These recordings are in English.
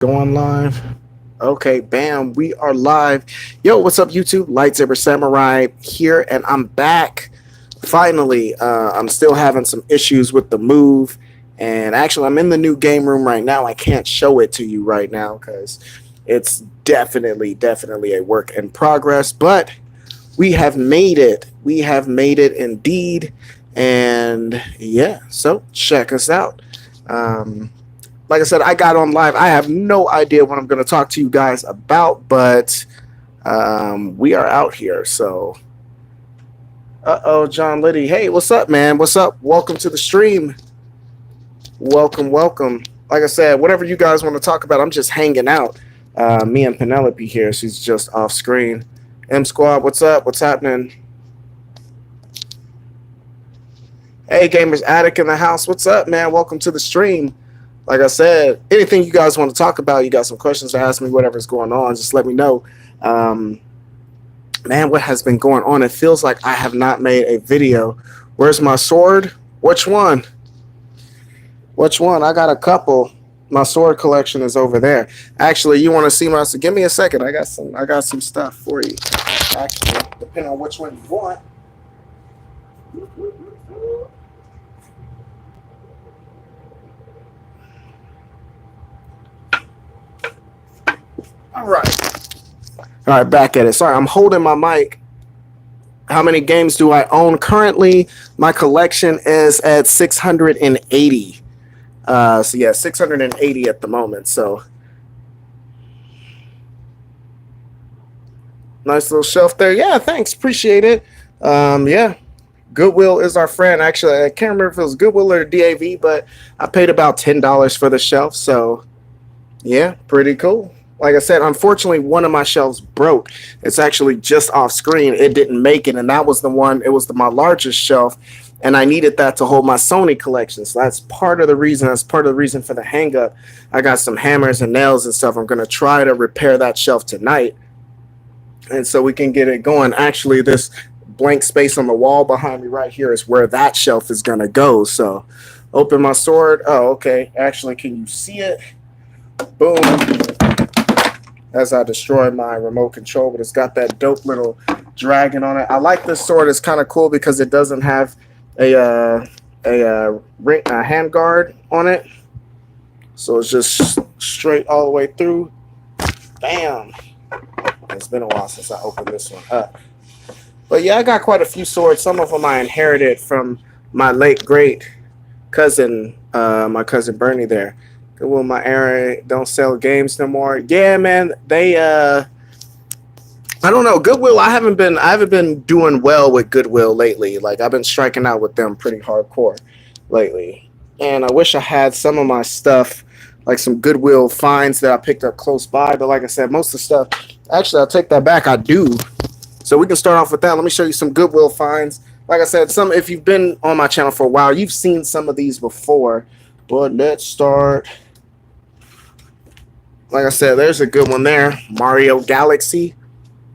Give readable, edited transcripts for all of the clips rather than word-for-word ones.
Going live. Okay, bam, we are live. Yo, what's up, YouTube? Lightsaber Samurai here, and I'm back. Finally, I'm still having some issues with the move, and actually, I'm in the new game room right now. I can't show it to you right now because it's definitely a work in progress, but we have made it. We have made it indeed, and yeah, so check us out. Um, like I said, I got on live. I have no idea what I'm going to talk to you guys about, but we are out here. So, John Liddy. Hey, what's up, man? What's up? Welcome to the stream. Welcome. Like I said, whatever you guys want to talk about, I'm just hanging out. Me and Penelope here. She's just off screen. M Squad, what's up? What's happening? Hey, Gamers Attic in the house. What's up, man? Welcome to the stream. Like I said, anything you guys want to talk about, you got some questions to ask me, whatever's going on, just let me know. Man, what has been going on? It feels like I have not made a video. Where's my sword? Which one? I got a couple. My sword collection is over there. Actually, you want to see my... So give me a second. I got some stuff for you. Actually, depending on which one you want. All right, back at it. Sorry, I'm holding my mic. How many games do I own currently? My collection is at 680. So yeah, 680 at the moment. So nice little shelf there. Yeah, thanks. Appreciate it. Yeah. Goodwill is our friend. Actually, I can't remember if it was Goodwill or DAV, but I paid about $10 for the shelf. So yeah, pretty cool. Like I said, unfortunately, one of my shelves broke. It's actually just off screen. It didn't make it, and that was the one. It was my largest shelf, and I needed that to hold my Sony collection. So that's part of the reason. That's part of the reason for the hang up. I got some hammers and nails and stuff. I'm going to try to repair that shelf tonight, and so we can get it going. Actually, this blank space on the wall behind me right here is where that shelf is going to go. So open my sword. Oh, okay. Actually, can you see it? Boom. As I destroy my remote control, but it's got that dope little dragon on it. I like this sword. It's kind of cool because it doesn't have a hand guard on it, so it's just straight all the way through. Bam! It's been a while since I opened this one up, but yeah, I got quite a few swords. Some of them I inherited from my late great cousin, my cousin Bernie there. Goodwill, my area don't sell games no more. Yeah, man, they I don't know. Goodwill, I haven't been doing well with Goodwill lately. Like I've been striking out with them pretty hardcore lately. And I wish I had some of my stuff, like some Goodwill finds that I picked up close by, but like I said, most of the stuff, actually I'll take that back, I do. So we can start off with that. Let me show you some Goodwill finds. Like I said, some if you've been on my channel for a while, you've seen some of these before. But let's start. Like I said, there's a good one there. Mario Galaxy.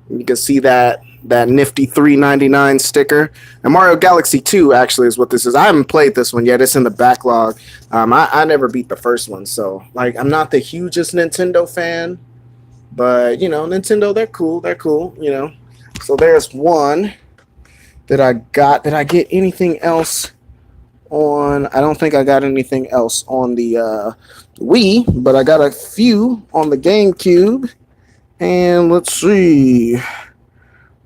You can see that nifty $3.99 sticker. And Mario Galaxy 2 actually is what this is. I haven't played this one yet. It's in the backlog. I never beat the first one. So, like, I'm not the hugest Nintendo fan. But, you know, Nintendo, they're cool. They're cool, you know. So there's one that I got. Did I get anything else on? I don't think I got anything else on the Wii, but I got a few on the GameCube. And let's see.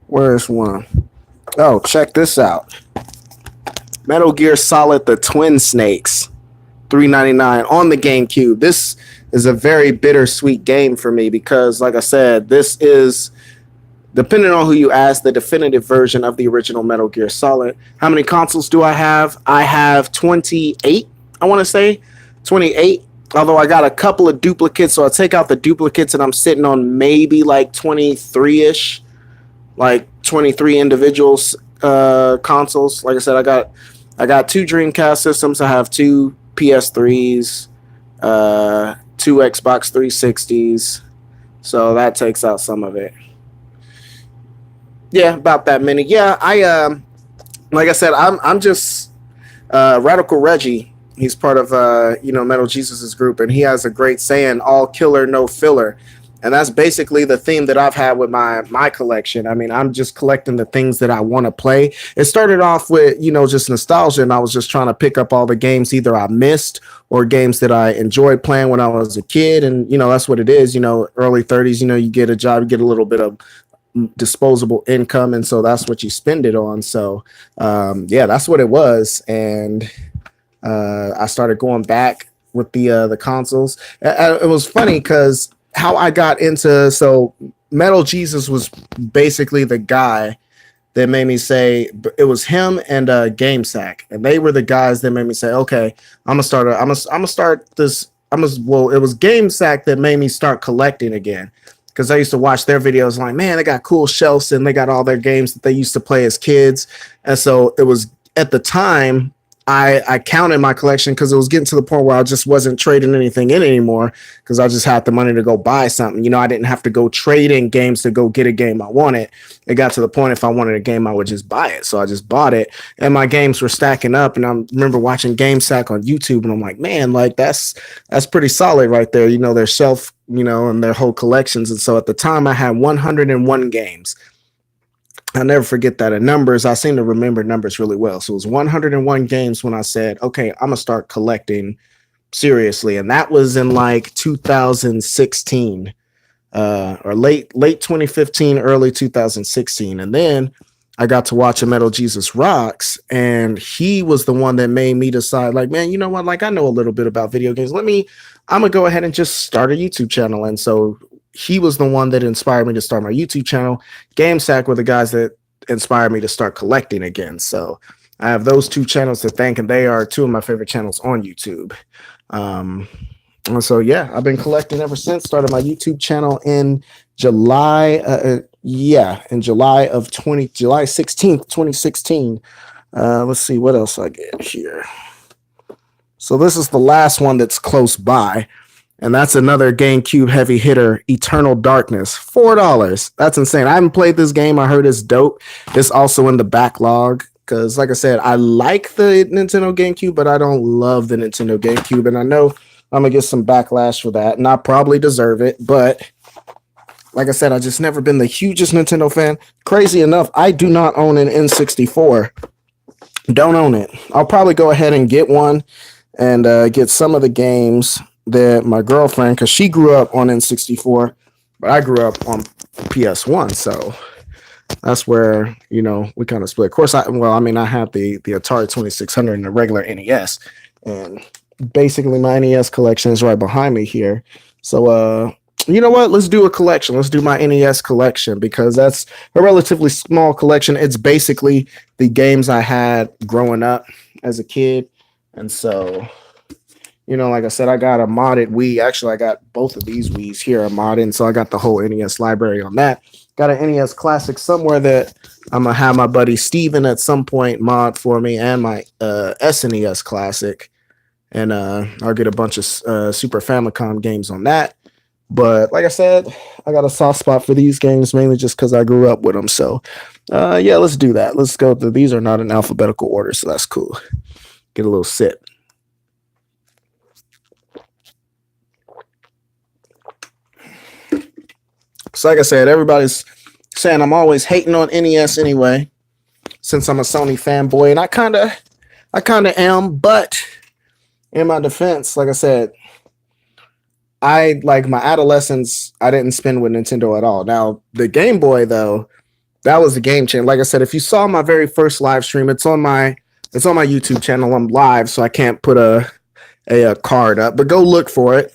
Where's one? Oh, check this out. Metal Gear Solid The Twin Snakes. $3.99 on the GameCube. This is a very bittersweet game for me because, like I said, this is, depending on who you ask, the definitive version of the original Metal Gear Solid. How many consoles do I have? I have 28, I want to say. 28. Although I got a couple of duplicates, so I take out the duplicates and I'm sitting on maybe like 23-ish. Like 23 individuals consoles. Like I said, I got two Dreamcast systems. I have two PS3s, two Xbox 360s. So that takes out some of it. Yeah, about that many. Yeah, like I said, I'm just Radical Reggie He's part of Metal Jesus's group, and he has a great saying, "All killer, no filler." And that's basically the theme that I've had with my collection. I mean, I'm just collecting the things that I want to play. It started off with, just nostalgia, and I was just trying to pick up all the games either I missed or games that I enjoyed playing when I was a kid. And that's what it is. Early 30s, you get a job, you get a little bit of disposable income, and so that's what you spend it on. So yeah, that's what it was. And I started going back with the consoles. It was funny because how I got into, so Metal Jesus was basically the guy that made me say, it was him and GameSack, and they were the guys that made me say, okay, I'm gonna start this. Well, it was GameSack that made me start collecting again, because I used to watch their videos. Like, man, they got cool shelves and they got all their games that they used to play as kids. And so it was, at the time, I counted my collection because it was getting to the point where I just wasn't trading anything in anymore, because I just had the money to go buy something. I didn't have to go trade in games to go get a game I wanted. It got to the point if I wanted a game, I would just buy it. So I just bought it, and my games were stacking up. And I remember watching GameSack on YouTube, and I'm like, man, like that's pretty solid right there. Their shelf, and their whole collections. And so at the time, I had 101 games. I'll never forget that. In numbers, I seem to remember numbers really well. So it was 101 games when I said, okay, I'm going to start collecting seriously. And that was in like 2016 or late 2015, early 2016. And then I got to watch a Metal Jesus Rocks, and he was the one that made me decide, like, man, you know what? Like, I know a little bit about video games. I'm going to go ahead and just start a YouTube channel. And so he was the one that inspired me to start my YouTube channel. GameSack were the guys that inspired me to start collecting again. So I have those two channels to thank, and they are two of my favorite channels on YouTube. And so, yeah, I've been collecting ever since. Started my YouTube channel in July. In July 16th, 2016. Let's see what else I get here. So this is the last one that's close by. And that's another GameCube heavy hitter, Eternal Darkness, $4. That's insane. I haven't played this game. I heard it's dope. It's also in the backlog because, like I said, I like the Nintendo GameCube, but I don't love the Nintendo GameCube. And I know I'm going to get some backlash for that, and I probably deserve it. But like I said, I just never been the hugest Nintendo fan. Crazy enough, I do not own an N64. Don't own it. I'll probably go ahead and get one and get some of the games that my girlfriend, because she grew up on N64, but I grew up on PS1, so that's where we kind of split. Of course, I have the Atari 2600 and the regular NES, and basically my NES collection is right behind me here. So you know what? Let's do a collection. Let's do my NES collection, because that's a relatively small collection. It's basically the games I had growing up as a kid, and so. Like I said, I got a modded Wii. Actually, I got both of these Wiis here are modded, and so I got the whole NES library on that. Got an NES Classic somewhere that I'm going to have my buddy Steven at some point mod for me, and my SNES Classic. And I'll get a bunch of Super Famicom games on that. But like I said, I got a soft spot for these games, mainly just because I grew up with them. So, yeah, let's do that. Let's go through. These are not in alphabetical order, so that's cool. Get a little sip. So like I said, everybody's saying I'm always hating on NES anyway, since I'm a Sony fanboy, and I kind of am. But in my defense, like I said, I like my adolescence, I didn't spend with Nintendo at all. Now the Game Boy, though, that was a game changer. Like I said, if you saw my very first live stream, it's on my YouTube channel. I'm live, so I can't put a card up, but go look for it.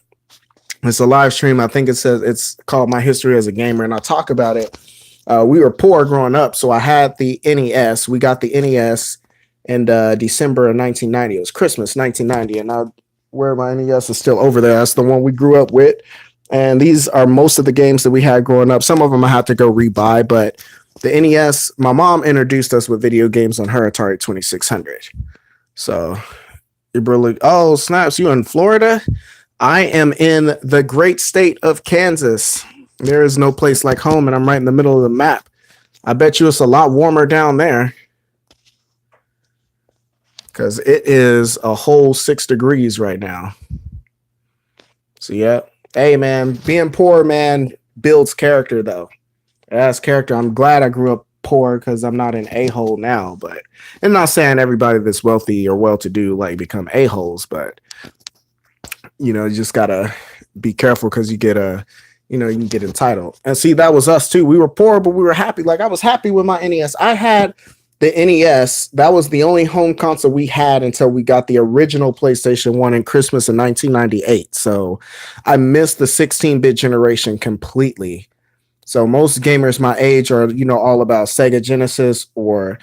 It's a live stream. I think it's called My History as a Gamer, and I talk about it. We were poor growing up, so I had the NES. We got the NES in December of 1990. It was Christmas 1990, and where my NES is still over there. That's the one we grew up with, and these are most of the games that we had growing up. Some of them I had to go rebuy, but the NES, my mom introduced us with video games on her Atari 2600. So, oh, snaps, you in Florida? I am in the great state of Kansas. There is no place like home, and I'm right in the middle of the map. I bet you it's a lot warmer down there. because it is a whole 6 degrees right now. So yeah, hey man, being poor, man, builds character though. That's character. I'm glad I grew up poor because I'm not an a-hole now. But I'm not saying everybody that's wealthy or well-to-do like become a-holes, but you know, you just gotta be careful because you get you can get entitled. And see, that was us too. We were poor, but we were happy. Like I was happy with my NES. I had the NES. That was the only home console we had until we got the original PlayStation 1 in Christmas in 1998. So I missed the 16-bit generation completely. So most gamers my age are, all about Sega Genesis or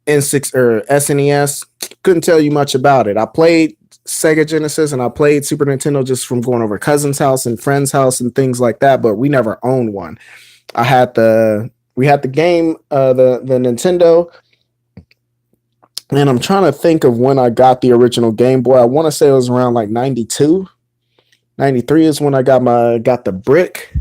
N6 or SNES. Couldn't tell you much about it. I played Sega Genesis and I played Super Nintendo just from going over cousins' house and friends' house and things like that, but we never owned one. We had the game, the Nintendo, and I'm trying to think of when I got the original Game Boy. I want to say it was around like 92. 93 is when I got the brick.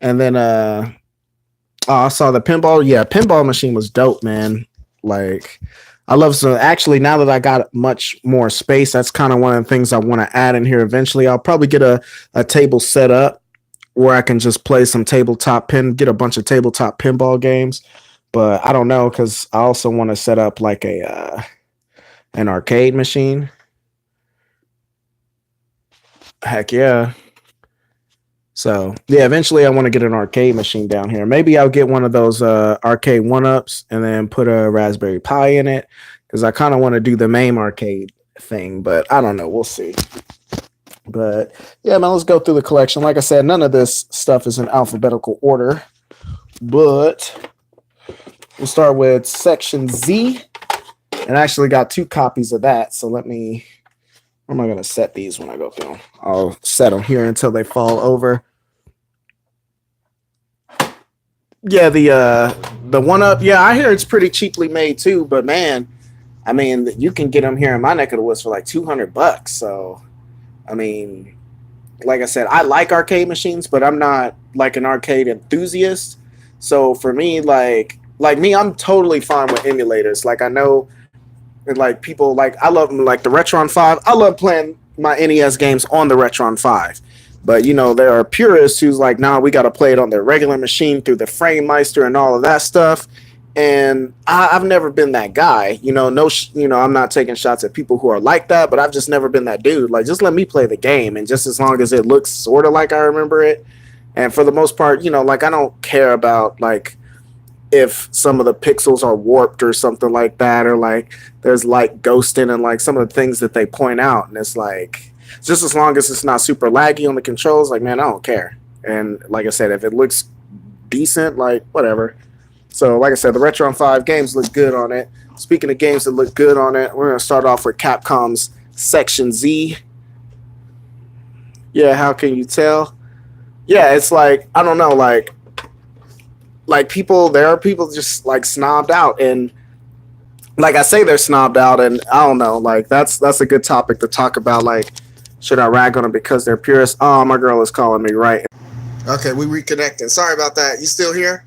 And then I saw the pinball. Yeah, pinball machine was dope, man. Like I love actually now that I got much more space, that's kind of one of the things I want to add in here eventually. I'll probably get a table set up where I can just play some get a bunch of tabletop pinball games. But I don't know, because I also want to set up like an arcade machine. Heck yeah. So yeah, eventually I want to get an arcade machine down here. Maybe I'll get one of those arcade 1-ups and then put a Raspberry Pi in it, because I kind of want to do the MAME arcade thing, but I don't know. We'll see. But yeah, man, let's go through the collection. Like I said, none of this stuff is in alphabetical order, but we'll start with Section Z. And I actually got 2 copies of that. So where am I going to set these when I go through them? I'll set them here until they fall over. Yeah, the 1-up. Yeah, I hear it's pretty cheaply made too. But man, I mean, you can get them here in my neck of the woods for like $200. So, I mean, like I said, I like arcade machines, but I'm not like an arcade enthusiast. So for me, like me, I'm totally fine with emulators. Like I know. And like people I love them, like the Retron 5. I love playing my NES games on the Retron 5. But there are purists who's like, nah, we got to play it on their regular machine through the FrameMeister and all of that stuff. And I've never been that guy. I'm not taking shots at people who are like that, but I've just never been that dude. Like, just let me play the game, and just as long as it looks sort of like I remember it. And for the most part, I don't care about like if some of the pixels are warped or something like that, or like there's light ghosting and like some of the things that they point out. And it's like, just as long as it's not super laggy on the controls, like, man, I don't care. And like I said, if it looks decent, like whatever. So like I said, the Retron 5 games look good on it. Speaking of games that look good on it, we're going to start off with Capcom's Section Z. Yeah, how can you tell? Yeah, it's like, I don't know, like there are people just like snobbed out, and like I say, they're snobbed out, and I don't know, like that's a good topic to talk about. Like, should I rag on them because they're purists? Oh, my girl is calling me, right? Okay, we reconnecting. Sorry about that. You still here?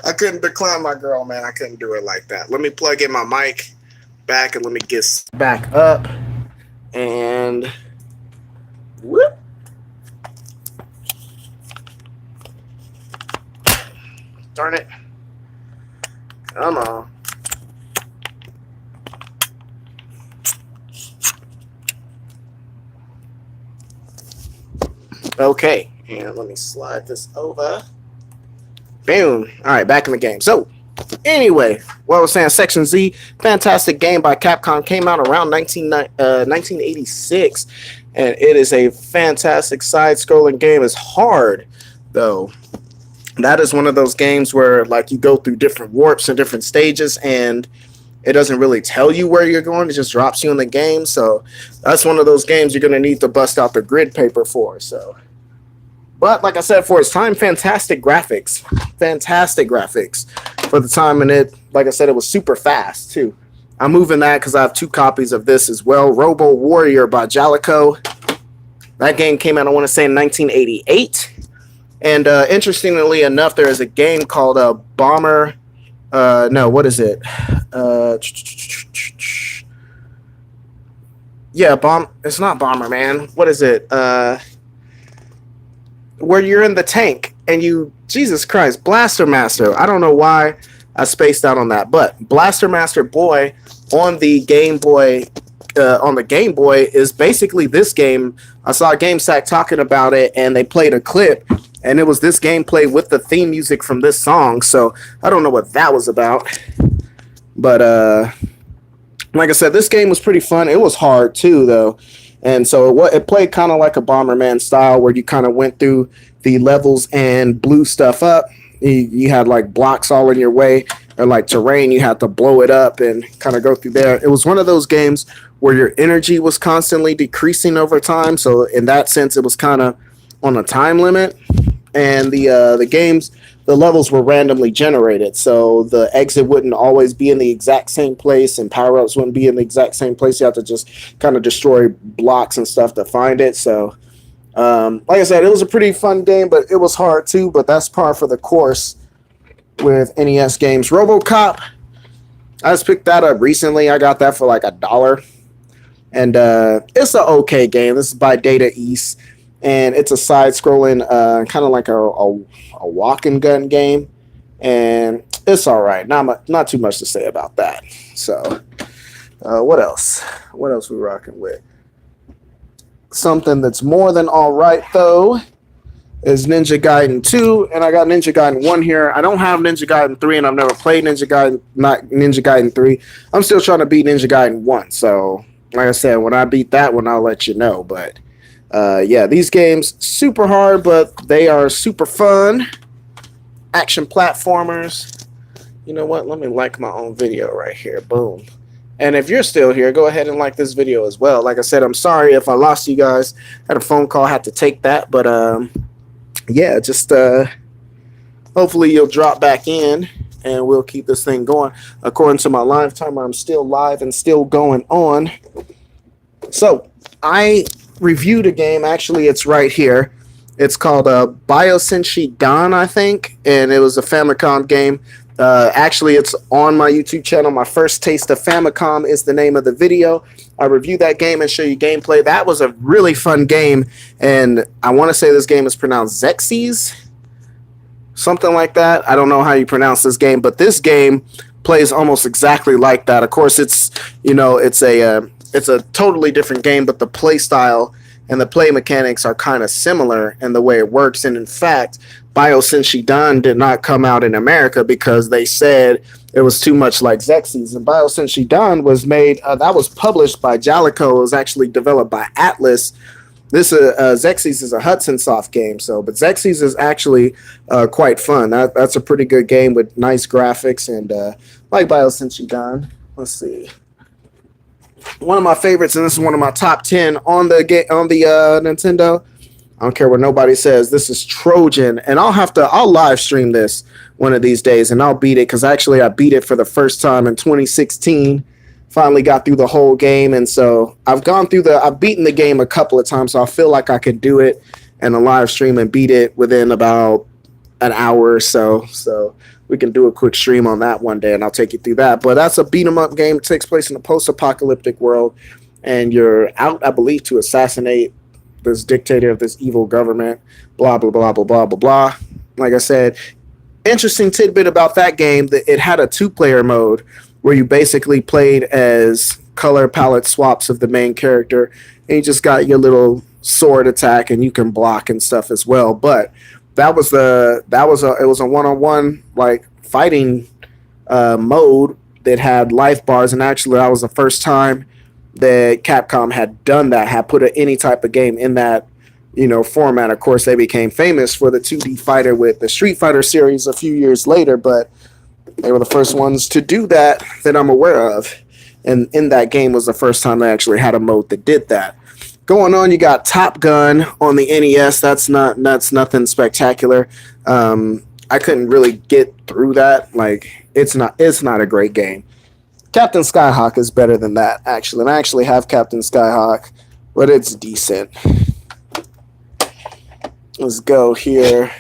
I couldn't decline my girl, man. I couldn't do it like that. Let me plug in my mic back and let me get back up, and whoop. Darn it. Come on. Okay. And let me slide this over. Boom. All right, back in the game. So, anyway, what I was saying, Section Z, fantastic game by Capcom, came out around 1986. And it is a fantastic side-scrolling game. It's hard, though. That is one of those games where like you go through different warps and different stages, and it doesn't really tell you where you're going. It just drops you in the game. So that's one of those games you're going to need to bust out the grid paper for. So, but like I said, for its time, fantastic graphics for the time. And it, like I said, it was super fast too. I'm moving that because I have 2 copies of this as well. Robo Warrior by Jaleco. That game came out, I want to say, in 1988. And interestingly enough, there is a game called Bomber No, what is it? Uh, yeah, bomb. It's not Bomberman. What is it? Where you're in the tank and you, Jesus Christ, Blaster Master. I don't know why I spaced out on that, but Blaster Master Boy on the Game Boy, is basically this game. I saw GameSack talking about it, and they played a clip, and it was this gameplay with the theme music from this song. So I don't know what that was about, but like I said, this game was pretty fun. It was hard too, though. And so it played kind of like a Bomberman style, where you kind of went through the levels and blew stuff up. You had like blocks all in your way, or like terrain. You had to blow it up and kind of go through there. It was one of those games where your energy was constantly decreasing over time. So in that sense, it was kind of on a time limit. And the levels were randomly generated, so the exit wouldn't always be in the exact same place, and power-ups wouldn't be in the exact same place. You have to just kind of destroy blocks and stuff to find it. So like I said, it was a pretty fun game, but it was hard too, but that's par for the course with NES games. RoboCop, I just picked that up recently. I got that for like $1, and it's an okay game. This is by Data East, and it's a side-scrolling, kind of like a walk-and-gun game, and it's all right. Not too much to say about that. So, what else? What else we rocking with? Something that's more than all right, though, is Ninja Gaiden 2, and I got Ninja Gaiden 1 here. I don't have Ninja Gaiden 3, and I've never played Ninja Gaiden 3. I'm still trying to beat Ninja Gaiden 1, so like I said, when I beat that one, I'll let you know, but yeah, these games, super hard, but they are super fun. Action platformers. You know what? Let me like my own video right here. Boom. And if you're still here, go ahead and like this video as well. Like I said, I'm sorry if I lost you guys. I had a phone call, had to take that. But yeah, just hopefully you'll drop back in and we'll keep this thing going. According to my live timer, I'm still live and still going on. So I reviewed a game. Actually, it's right here. It's called Biosenshi Dan, I think, and it was a Famicom game. Actually, it's on my YouTube channel. My First Taste of Famicom is the name of the video. I review that game and show you gameplay. That was a really fun game, and I want to say this game is pronounced Xerxes, something like that. I don't know how you pronounce this game, but this game plays almost exactly like that. Of course, it's it's a totally different game, but the play style and the play mechanics are kind of similar in the way it works. And in fact, Biosenshi Dan did not come out in America because they said it was too much like Xerxes. And Biosenshi Dan was made, that was published by Jaleco. It was actually developed by Atlas. This Xerxes is a Hudson Soft game, but Xerxes is actually quite fun. That's a pretty good game with nice graphics and like Biosenshi Dan. Let's see. One of my favorites, and this is one of my top 10 on the Nintendo. I don't care what nobody says. This is Trojan, and I'll live stream this one of these days, and I'll beat it because actually I beat it for the first time in 2016. Finally got through the whole game, and so I've beaten the game a couple of times, so I feel like I could do it in a live stream and beat it within about an hour or so. So we can do a quick stream on that one day, and I'll take you through that. But that's a beat-em-up game. It takes place in a post-apocalyptic world, and you're out, I believe, to assassinate this dictator of this evil government, blah, blah, blah, blah, blah, blah, blah. Like I said, interesting tidbit about that game, that it had a two-player mode where you basically played as color palette swaps of the main character, and you just got your little sword attack, and you can block and stuff as well. But it was a one-on-one like fighting mode that had life bars, and actually that was the first time that Capcom had done that, had put any type of game in that format. Of course, they became famous for the 2D fighter with the Street Fighter series a few years later, but they were the first ones to do that I'm aware of, and in that game was the first time they actually had a mode that did that. Going on, you got Top Gun on the NES. That's nothing spectacular. I couldn't really get through that. Like, it's not a great game. Captain Skyhawk is better than that, actually. And I actually have Captain Skyhawk, but it's decent. Let's go here.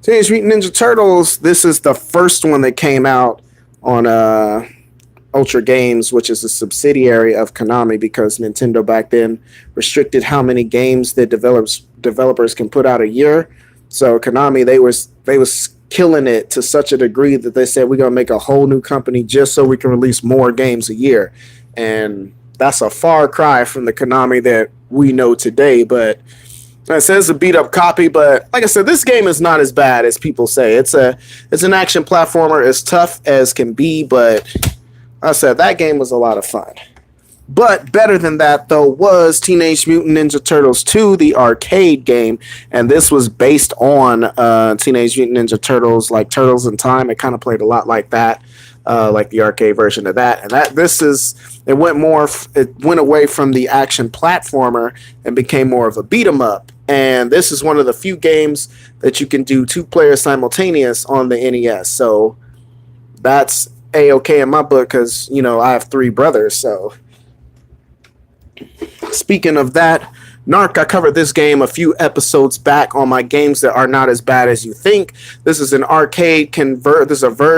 Teenage Mutant Ninja Turtles. This is the first one that came out on Ultra Games, which is a subsidiary of Konami, because Nintendo back then restricted how many games that developers can put out a year. So Konami, they was killing it to such a degree that they said we're gonna make a whole new company just so we can release more games a year, and that's a far cry from the Konami that we know today. But it says a beat up copy, but like I said, this game is not as bad as people say. It's an action platformer, as tough as can be, but I said that game was a lot of fun. But better than that, though, was Teenage Mutant Ninja Turtles 2, the arcade game. And this was based on Teenage Mutant Ninja Turtles, like Turtles in Time. It kind of played a lot like that, like the arcade version of that. And it went away from the action platformer and became more of a beat 'em up. And this is one of the few games that you can do 2 players simultaneous on the NES. So that's A-okay in my book, because, I have 3 brothers, so... Speaking of that, Narc, I covered this game a few episodes back on my games that are not as bad as you think. This is an arcade conversion.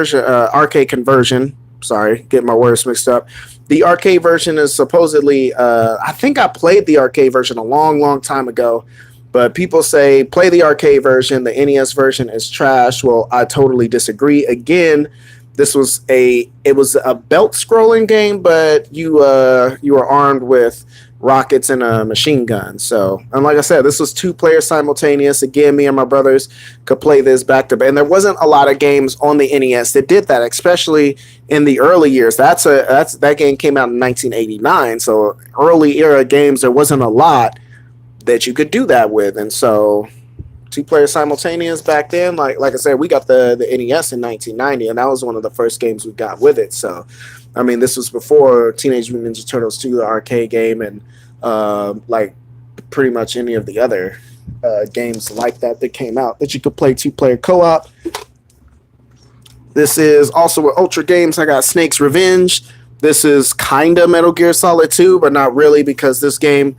Sorry, get my words mixed up. The arcade version is supposedly, I think I played the arcade version a long, long time ago, but people say play the arcade version. The NES version is trash. Well, I totally disagree. Again, it was a belt scrolling game, but you were armed with rockets and a machine gun. So, and like I said, this was 2 players simultaneous. Again, me and my brothers could play this back to back. And there wasn't a lot of games on the NES that did that, especially in the early years. That game came out in 1989. So early era games, there wasn't a lot that you could do that with. And so 2 players simultaneous back then, like I said, we got the NES in 1990, and that was one of the first games we got with it. So, I mean, this was before Teenage Mutant Ninja Turtles 2, the arcade game, and like pretty much any of the other games like that came out that you could play 2-player co-op. This is also with Ultra Games. I got Snake's Revenge. This is kind of Metal Gear Solid 2, but not really, because this game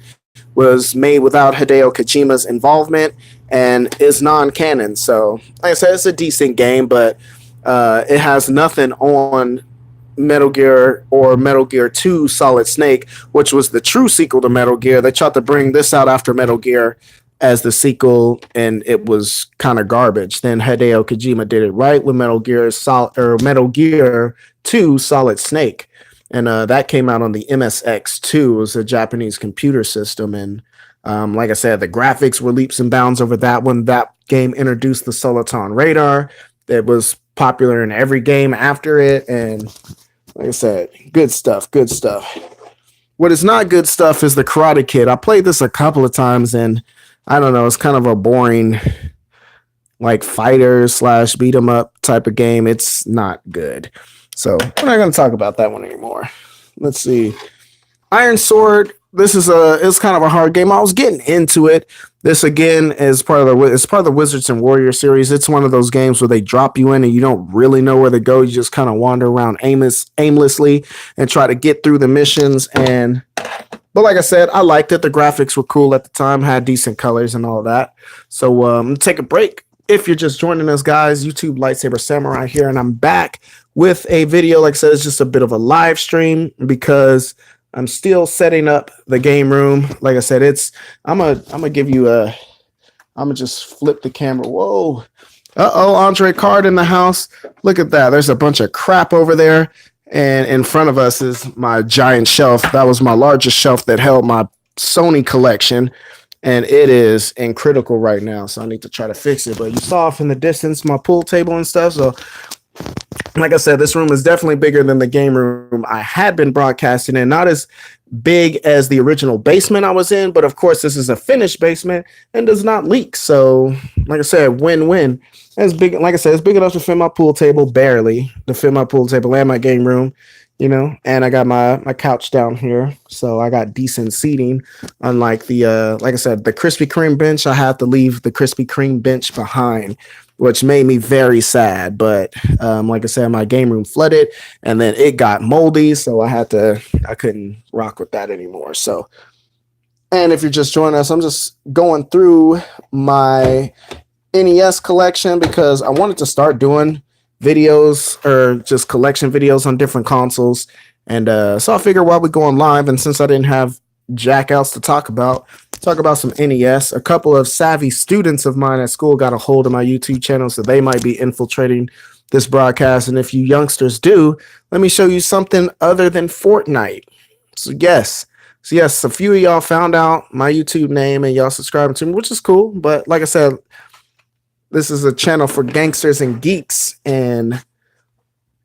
was made without Hideo Kojima's involvement and is non-canon. So, like I said, it's a decent game, but it has nothing on Metal Gear or Metal Gear 2 Solid Snake, which was the true sequel to Metal Gear. They tried to bring this out after Metal Gear as the sequel, and it was kind of garbage. Then Hideo Kojima did it right with Metal Gear 2 Solid Snake. And that came out on the MSX2. It was a Japanese computer system. And like I said, the graphics were leaps and bounds over that one. That game introduced the Soliton radar that was popular in every game after it. And like I said, good stuff, good stuff. What is not good stuff is the Karate Kid. I played this a couple of times, and I don't know, it's kind of a boring, like, fighter / beat 'em up type of game. It's not good. So we're not going to talk about that one anymore. Let's see. Iron Sword. This is it's kind of a hard game. I was getting into it. This again is part of the Wizards and Warriors series. It's one of those games where they drop you in and you don't really know where to go. You just kind of wander around aimlessly and try to get through the missions. But like I said, I liked it. The graphics were cool at the time, had decent colors and all of that. So take a break. If you're just joining us, guys, YouTube Lightsaber Samurai here, and I'm back with a video. Like I said, it's just a bit of a live stream because I'm still setting up the game room. Like I said, I'm gonna give you I'm gonna just flip the camera. Whoa. Andre Card in the house. Look at that. There's a bunch of crap over there. And in front of us is my giant shelf. That was my largest shelf that held my Sony collection. And it is in critical right now. So I need to try to fix it. But you saw off in the distance my pool table and stuff. So like I said, this room is definitely bigger than the game room I had been broadcasting in. Not as big as the original basement I was in, but of course this is a finished basement and does not leak. So like I said, win-win. It's big. Like I said, it's big enough to fit my pool table, barely to fit my pool table and my game room, you know, and I got my couch down here. So I got decent seating. Unlike the, like I said, the Krispy Kreme bench, I had to leave the Krispy Kreme bench behind, which made me very sad. But like I said, my game room flooded and then it got moldy. So I couldn't rock with that anymore. So, and if you're just joining us, I'm just going through my NES collection because I wanted to start doing videos or just collection videos on different consoles. And so I figured while we go on live, and since I didn't have jack else to talk about some NES. A couple of savvy students of mine at school got a hold of my YouTube channel, so they might be infiltrating this broadcast. And if you youngsters do, let me show you something other than Fortnite. So yes, a few of y'all found out my YouTube name and y'all subscribing to me, which is cool. But like I said, this is a channel for gangsters and geeks, and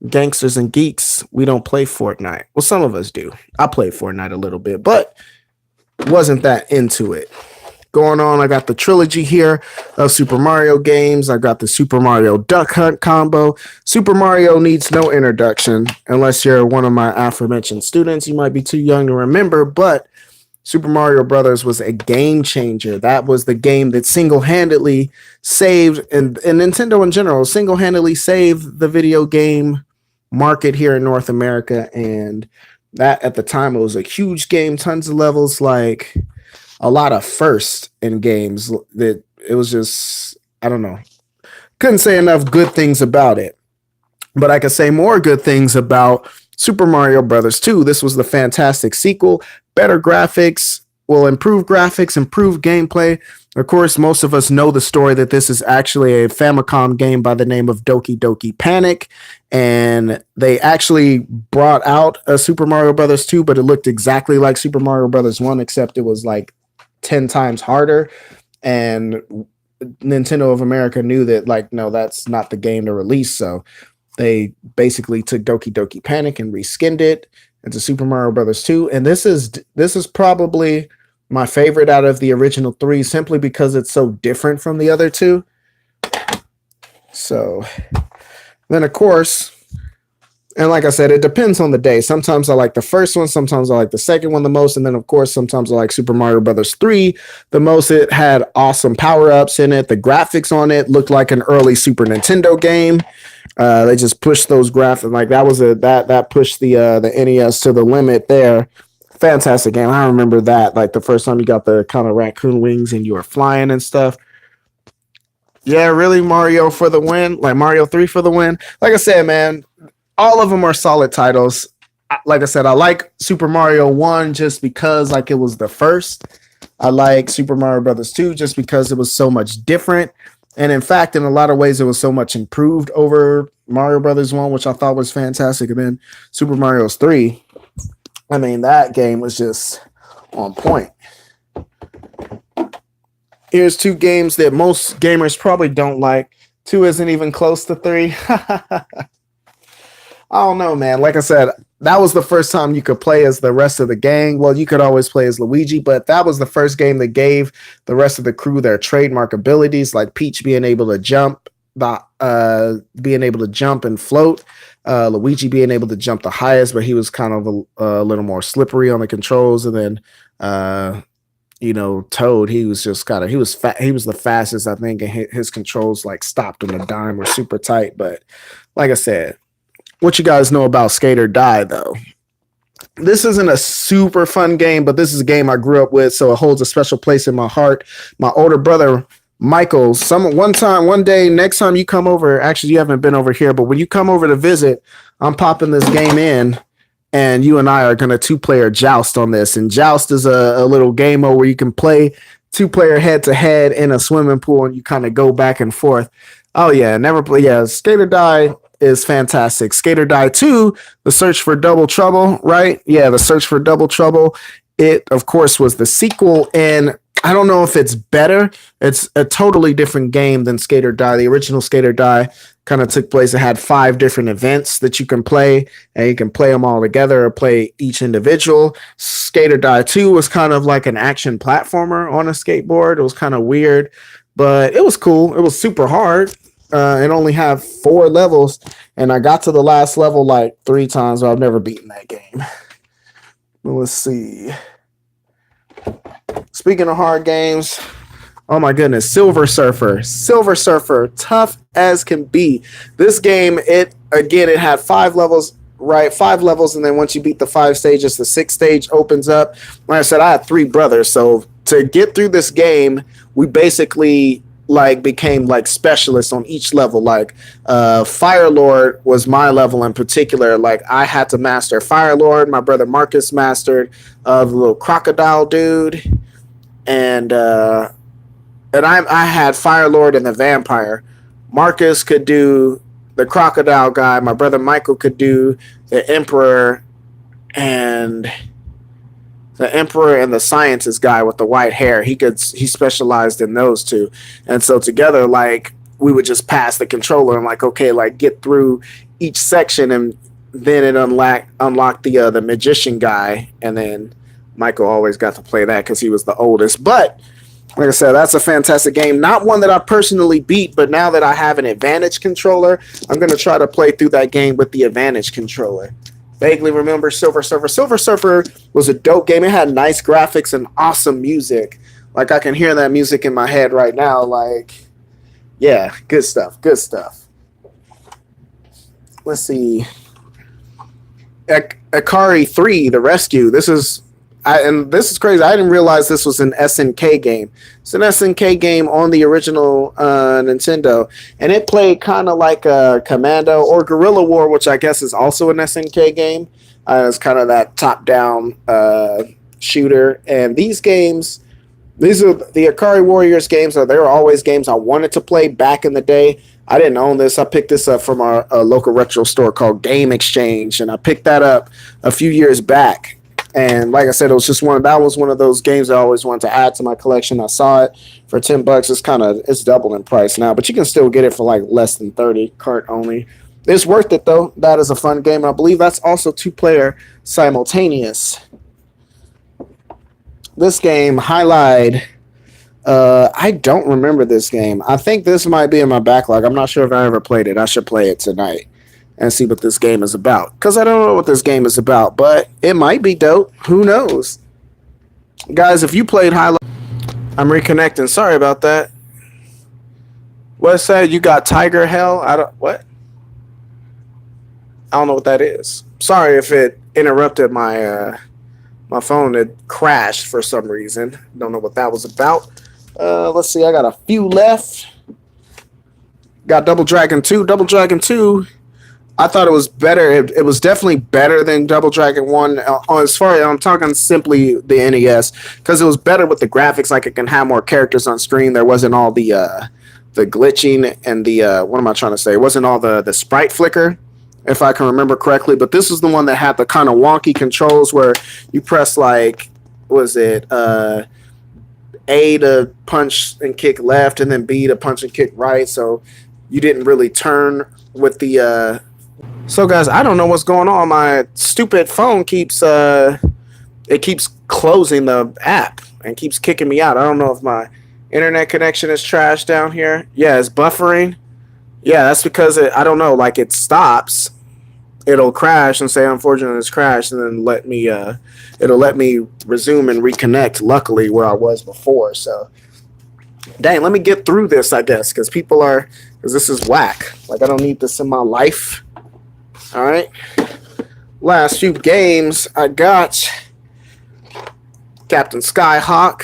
gangsters and geeks, we don't play Fortnite. Well, some of us do. I played Fortnite a little bit, but wasn't that into it. Going on, I got the trilogy here of Super Mario games. I got the Super Mario Duck Hunt combo. Super Mario needs no introduction unless you're one of my aforementioned students. You might be too young to remember, but Super Mario Brothers was a game changer. That was the game that single-handedly saved, and Nintendo in general, single-handedly saved the video game market here in North America. And that at the time, it was a huge game, tons of levels, like a lot of firsts in games. That it was just, I don't know, couldn't say enough good things about it. But I could say more good things about Super Mario Brothers 2. This was the fantastic sequel, better graphics, improved graphics, improved gameplay. Of course, most of us know the story that this is actually a Famicom game by the name of Doki Doki Panic. And they actually brought out a Super Mario Brothers 2, but it looked exactly like Super Mario Brothers 1, except it was like 10 times harder. And Nintendo of America knew that, like, no, that's not the game to release. So they basically took Doki Doki Panic and reskinned it into Super Mario Brothers 2. And this is probably my favorite out of the original three, simply because it's so different from the other two. So then, of course, and like I said, it depends on the day. Sometimes I like the first one, sometimes I like the second one the most, and then, of course, sometimes I like Super Mario Brothers 3 the most. It had awesome power-ups in it. The graphics on it looked like an early Super Nintendo game. They just pushed those graphics, like that was that pushed the NES to the limit there. Fantastic game. I remember that, like the first time you got the kind of raccoon wings and you were flying and stuff. Yeah, really, Mario for the win. Like Mario 3 for the win. Like I said, man, all of them are solid titles. Like I said, I like Super Mario 1 just because like it was the first. I like Super Mario Brothers 2 just because it was so much different. And in fact, in a lot of ways, it was so much improved over Mario Brothers 1, which I thought was fantastic. And then Super Mario 3, I mean, that game was just on point. Here's two games that most gamers probably don't like. 2 isn't even close to 3. I don't know, man. Like I said, that was the first time you could play as the rest of the gang. Well, you could always play as Luigi, but that was the first game that gave the rest of the crew their trademark abilities, like Peach being able to jump, and float. Luigi being able to jump the highest, but he was kind of a little more slippery on the controls. And then, Toad, he was just he was the fastest, I think, and his controls like stopped on a dime, were super tight. But like I said, what you guys know about Skate or Die, though? This isn't a super fun game, but this is a game I grew up with, so it holds a special place in my heart. My older brother, Michael, one day, next time you come over, actually, you haven't been over here, but when you come over to visit, I'm popping this game in, and you and I are going to 2-player joust on this. And joust is a little game mode where you can play 2-player head-to-head in a swimming pool, and you kind of go back and forth. Oh, yeah, never play. Yeah, Skate or Die is fantastic. Skate or Die 2, The Search for Double Trouble, right? Yeah, The Search for Double Trouble. It, of course, was the sequel, and I don't know if it's better. It's a totally different game than Skate or Die. The original Skate or Die kind of took place. It had 5 different events that you can play, and you can play them all together or play each individual. Skate or Die 2 was kind of like an action platformer on a skateboard. It was kind of weird, but it was cool. It was super hard. It only had 4 levels, and I got to the last level like 3 times, but I've never beaten that game. Let's see. Speaking of hard games, oh my goodness, Silver Surfer, tough as can be. This game, it had 5 levels, right? 5 levels, and then once you beat the 5 stages, the 6th stage opens up. Like I said, I had 3 brothers, so to get through this game, we basically like became like specialists on each level. Like Fire Lord was my level in particular. Like I had to master Fire Lord. My brother Marcus mastered the little crocodile dude, and I had Fire Lord and the vampire. Marcus could do the crocodile guy. My brother Michael could do the emperor and the scientist guy with the white hair. He specialized in those two, and so together, like we would just pass the controller and like, okay, like get through each section, and then it unlocked the magician guy, and then Michael always got to play that because he was the oldest. But like I said, that's a fantastic game. Not one that I personally beat, but now that I have an Advantage controller, I'm going to try to play through that game with the Advantage controller. Vaguely remember Silver Surfer. Silver Surfer was a dope game. It had nice graphics and awesome music. Like, I can hear that music in my head right now. Like, yeah, good stuff. Good stuff. Let's see. Akari 3, The Rescue. This is crazy. I didn't realize this was an SNK game. It's an SNK game on the original Nintendo, and it played kind of like a Commando or Guerrilla War, which I guess is also an SNK game. It's kind of that top-down shooter. And these games, these are the Akari Warriors games. They were always games I wanted to play back in the day. I didn't own this. I picked this up from a local retro store called Game Exchange, and I picked that up a few years back. And like I said, it was just one of those games I always wanted to add to my collection. I saw it for $10. It's doubled in price now, but you can still get it for like less than 30, cart only. It's worth it though. That is a fun game. I believe that's also 2-player simultaneous. This game, Highlight. I don't remember this game. I think this might be in my backlog. I'm not sure if I ever played it. I should play it tonight and see what this game is about. Because I don't know what this game is about, but it might be dope. Who knows? Guys, if you played Highlight... I'm reconnecting. Sorry about that. What said? You got Tiger Hell? What? I don't know what that is. Sorry if it interrupted my phone. It crashed for some reason. Don't know what that was about. Let's see. I got a few left. Got Double Dragon 2. Double Dragon 2... I thought it was better. It was definitely better than Double Dragon 1. As far as I'm talking simply the NES, because it was better with the graphics. Like, it can have more characters on screen. There wasn't all the glitching and the what am I trying to say? It wasn't all the sprite flicker, if I can remember correctly. But this was the one that had the kind of wonky controls where you press like, was it A to punch and kick left, and then B to punch and kick right. So you didn't really turn with the. So guys, I don't know what's going on. My stupid phone keeps closing the app and keeps kicking me out. I don't know if my internet connection is trash down here. Yeah, it's buffering. Yeah, that's because I don't know, like it stops. It'll crash and say unfortunately it's crashed, and then it'll let me resume and reconnect, luckily, where I was before. So dang, let me get through this, I guess, because this is whack. Like, I don't need this in my life. All right. Last few games, I got Captain Skyhawk.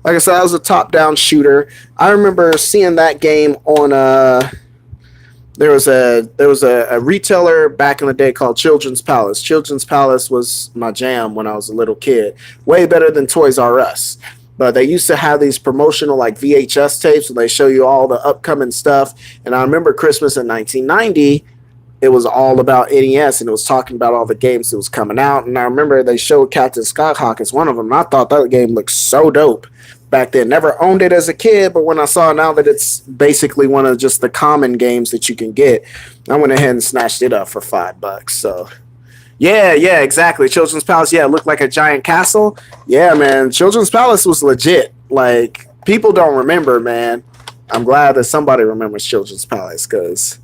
Like I said, that was a top-down shooter. I remember seeing that game on there was a retailer back in the day called Children's Palace. Children's Palace was my jam when I was a little kid. Way better than Toys R Us. But they used to have these promotional like VHS tapes where they show you all the upcoming stuff. And I remember Christmas in 1990, it was all about NES, and it was talking about all the games that was coming out. And I remember they showed Captain Skyhawk as one of them. And I thought that game looked so dope back then. Never owned it as a kid, but when I saw now that it's basically one of just the common games that you can get, I went ahead and snatched it up for $5. So yeah, exactly. Children's Palace, yeah, it looked like a giant castle. Yeah, man, Children's Palace was legit. Like, people don't remember, man. I'm glad that somebody remembers Children's Palace, because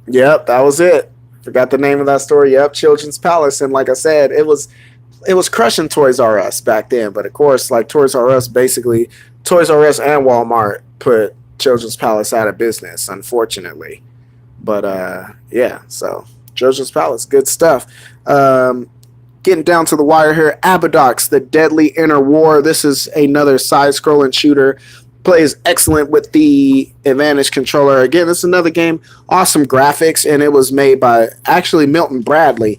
yep, that was it. Forgot the name of that store. Yep, Children's Palace. And like I said, it was crushing Toys R Us back then. But of course, like Toys R Us and Walmart put Children's Palace out of business, unfortunately. But yeah, so Children's Palace, good stuff. Getting down to the wire here, Abadox, The Deadly Inner War. This is another side-scrolling shooter. plays excellent with the Advantage controller. Again, this is another game, awesome graphics, and it was made by actually Milton Bradley.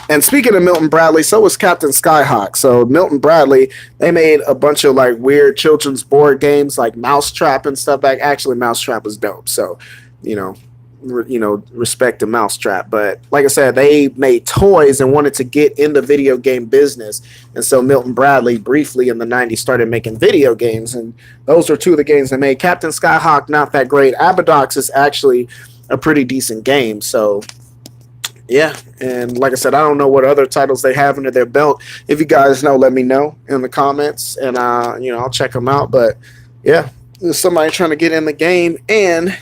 And speaking of Milton Bradley, so was Captain Skyhawk. So Milton Bradley, they made a bunch of like weird children's board games like Mousetrap and stuff. Like actually, Mousetrap was dope. So, you know, respect to Mousetrap. But like I said, they made toys and wanted to get in the video game business. And so Milton Bradley briefly in the 90s started making video games. And those were two of the games they made. Captain Skyhawk, not that great. Abadox is actually a pretty decent game. So yeah, and like I said, I don't know what other titles they have under their belt. If you guys know, let me know in the comments, and I'll check them out. But yeah, there's somebody trying to get in the game, and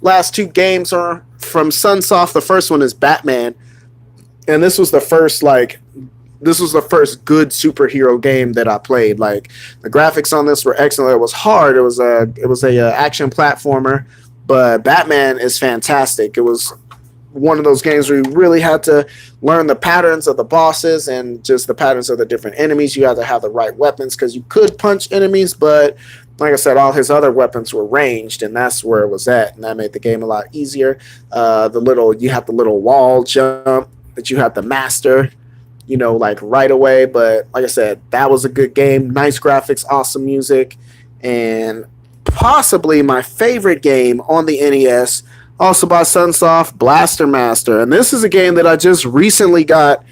last two games are from Sunsoft. The first one is Batman, and this was the first good superhero game that I played. Like the graphics on this were excellent. It was hard. It was a action platformer, but Batman is fantastic. It was one of those games where you really had to learn the patterns of the bosses and just the patterns of the different enemies. You had to have the right weapons because you could punch enemies, but like I said, all his other weapons were ranged, and that's where it was at, and that made the game a lot easier. You have the little wall jump that you have to master, like right away. But like I said, that was a good game. Nice graphics, awesome music, and possibly my favorite game on the NES, also by Sunsoft, Blaster Master. And this is a game that I just recently got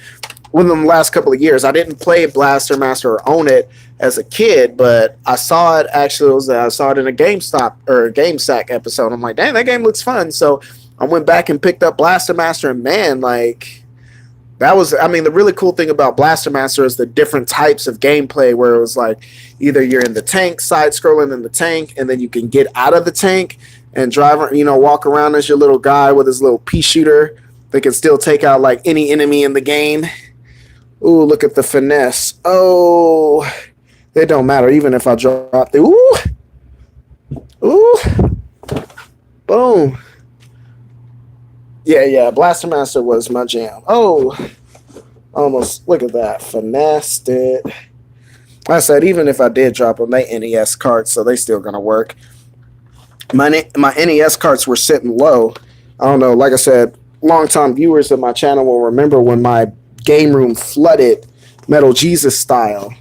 within the last couple of years. I didn't play Blaster Master or own it as a kid, but I saw it I saw it in a GameStop or a GameSack episode. I'm like, dang, that game looks fun. So I went back and picked up Blaster Master, and man, the really cool thing about Blaster Master is the different types of gameplay, where it was like either you're in the tank, side scrolling in the tank, and then you can get out of the tank and drive, walk around as your little guy with his little pea shooter that can still take out like any enemy in the game. Ooh, look at the finesse. Oh, it don't matter even if I drop the ooh, boom. Yeah, Blaster Master was my jam. Oh, almost, look at that, finessed it. Like I said, even if I did drop them, they NES cards, so they still gonna work. My NES carts were sitting low. I don't know, like I said, longtime viewers of my channel will remember when my game room flooded Metal Jesus style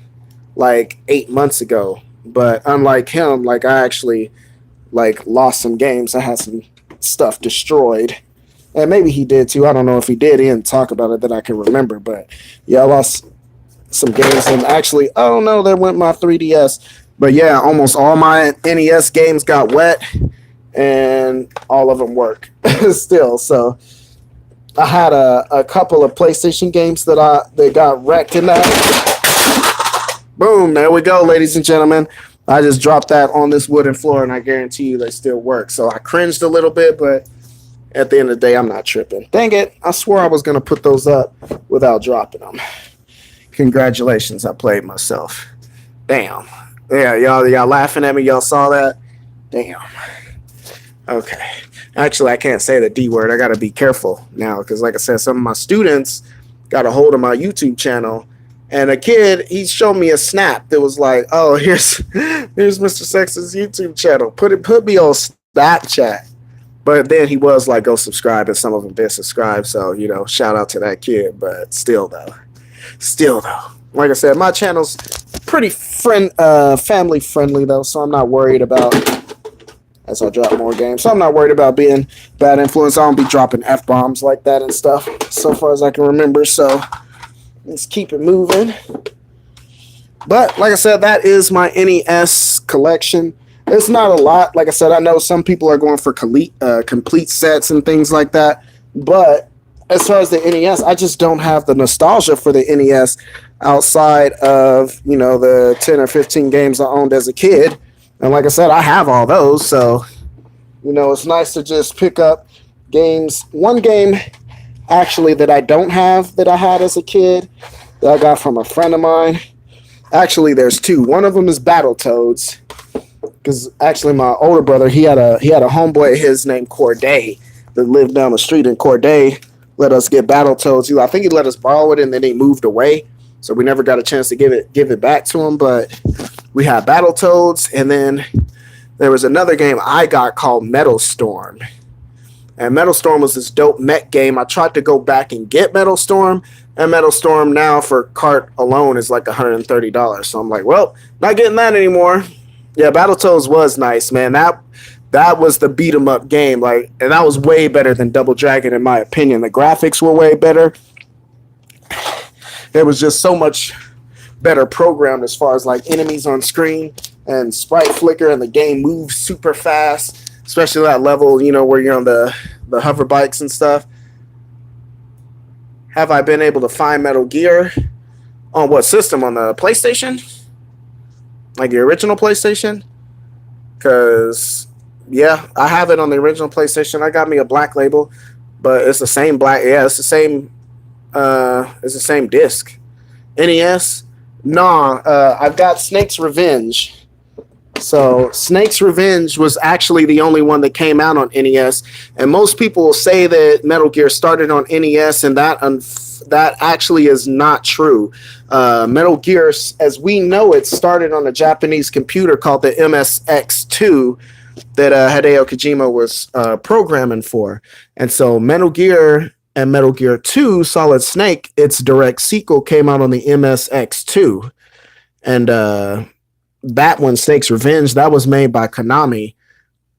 like 8 months ago. But unlike him, I actually lost some games. I had some stuff destroyed. And maybe he did too. I don't know if he did. He didn't talk about it that I can remember. But yeah, I lost some games. And actually, oh no, there went my 3DS. But yeah, almost all my NES games got wet, and all of them work still. So I had a couple of PlayStation games that got wrecked in that. Boom, there we go, ladies and gentlemen. I just dropped that on this wooden floor, and I guarantee you they still work. So I cringed a little bit, but at the end of the day, I'm not tripping. Dang it, I swore I was going to put those up without dropping them. Congratulations, I played myself. Damn. Yeah, y'all laughing at me. Y'all saw that? Damn. Okay. Actually, I can't say the D word. I got to be careful now because, like I said, some of my students got a hold of my YouTube channel, and a kid, he showed me a snap that was like, "Oh, here's Mr. Sex's YouTube channel. Put me on Snapchat." But then he was like, "Go subscribe," and some of them did subscribe. So shout out to that kid. But still though, like I said, my channel's pretty family friendly though, so I'm not worried about, as I drop more games, so I'm not worried about being bad influence. I don't be dropping F-bombs like that and stuff, so far as I can remember, so let's keep it moving. But like I said, that is my NES collection. It's not a lot. Like I said, I know some people are going for complete sets and things like that, but as far as the NES, I just don't have the nostalgia for the NES outside of, the 10 or 15 games I owned as a kid. And like I said, I have all those. So, it's nice to just pick up games. One game, actually, that I don't have that I had as a kid that I got from a friend of mine. Actually, there's two. One of them is Battletoads. Because actually, my older brother, he had a homeboy of his named Corday that lived down the street, and Corday let us get Battletoads. I think he let us borrow it, and then he moved away, so we never got a chance to give it back to him. But we had Battletoads, and then there was another game I got called Metal Storm. And Metal Storm was this dope mech game. I tried to go back and get Metal Storm, and Metal Storm now for cart alone is like $130. So I'm like, well, not getting that anymore. Yeah, Battletoads was nice, man. That was the beat 'em up game, like, and that was way better than Double Dragon in my opinion. The graphics were way better. It was just so much better programmed as far as like enemies on screen and sprite flicker, and the game moves super fast, especially that level, you know, where you're on the hover bikes and stuff. Have I been able to find Metal Gear on what system? On the PlayStation? Like the original PlayStation? Because yeah, I have it on the original PlayStation. I got me a black label, but it's the same black. Yeah, it's the same. It's the same disc. NES. Nah, I've got Snake's Revenge. So Snake's Revenge was actually the only one that came out on NES, and most people will say that Metal Gear started on NES, and that actually is not true. Metal Gear, as we know it, started on a Japanese computer called the MSX2 that Hideo Kojima was programming for. And so Metal Gear and Metal Gear 2 Solid Snake, its direct sequel, came out on the MSX2. And that one, Snake's Revenge, that was made by Konami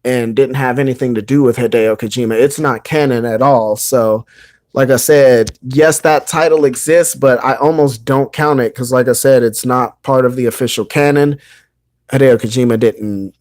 and didn't have anything to do with Hideo Kojima. It's not canon at all. So, like I said, yes, that title exists, but I almost don't count it because, like I said, it's not part of the official canon. Hideo Kojima didn't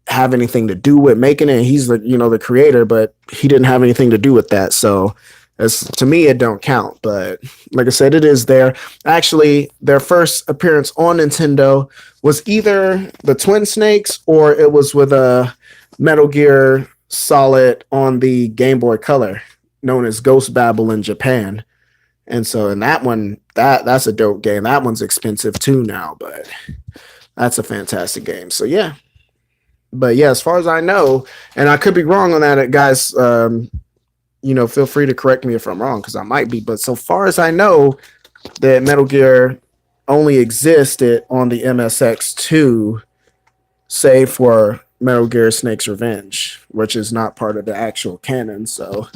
have anything to do with making it. He's the creator, but he didn't have anything to do with that. So to me, it don't count. But like I said, it is there. Actually, their first appearance on Nintendo was either the Twin Snakes or it was with a Metal Gear Solid on the Game Boy Color, known as Ghost Babel in Japan. And so in that one, that's a dope game. That one's expensive too now, but that's a fantastic game. So yeah. But yeah, as far as I know, and I could be wrong on that, guys, feel free to correct me if I'm wrong, because I might be. But so far as I know, that Metal Gear only existed on the MSX2, save for Metal Gear Snake's Revenge, which is not part of the actual canon. So,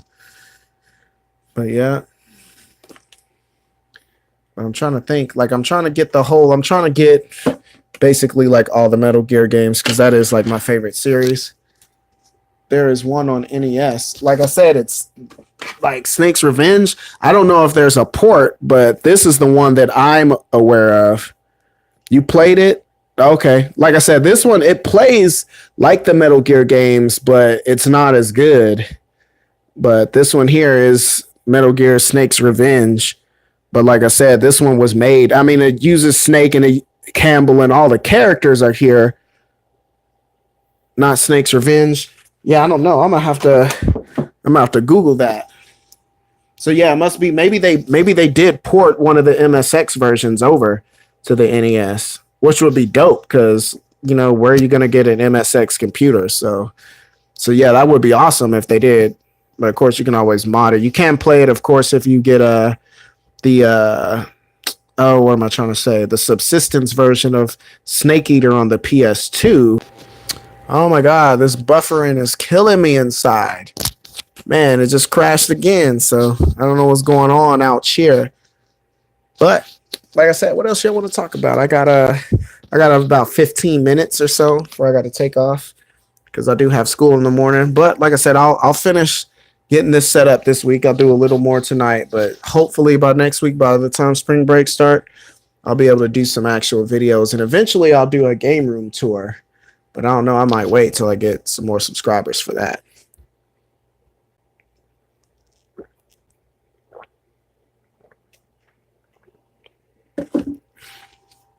but yeah. I'm trying to think. Like, I'm trying to get basically like all the Metal Gear games, because that is like my favorite series. There is one on NES. Like I said, it's like Snake's Revenge. I don't know if there's a port, but this is the one that I'm aware of. You played it? Okay. Like I said, this one, it plays like the Metal Gear games, but it's not as good. But this one here is Metal Gear Snake's Revenge. But like I said, this one was made. I mean, it uses Snake and Campbell, and all the characters are here. Not Snake's Revenge. Yeah, I don't know. I'm gonna have to Google that. So yeah, it must be maybe they did port one of the MSX versions over to the NES, which would be dope because where are you gonna get an MSX computer? So yeah, that would be awesome if they did. But of course, you can always mod it. You can play it, of course, if you get what am I trying to say? The subsistence version of Snake Eater on the PS2. Oh my God, this buffering is killing me inside. Man, it just crashed again. So I don't know what's going on out here. But like I said, what else y'all want to talk about? I got about 15 minutes or so before I got to take off because I do have school in the morning. But like I said, I'll finish getting this set up this week. I'll do a little more tonight, but hopefully by next week, by the time spring break start, I'll be able to do some actual videos, and eventually I'll do a game room tour. But I don't know. I might wait till I get some more subscribers for that.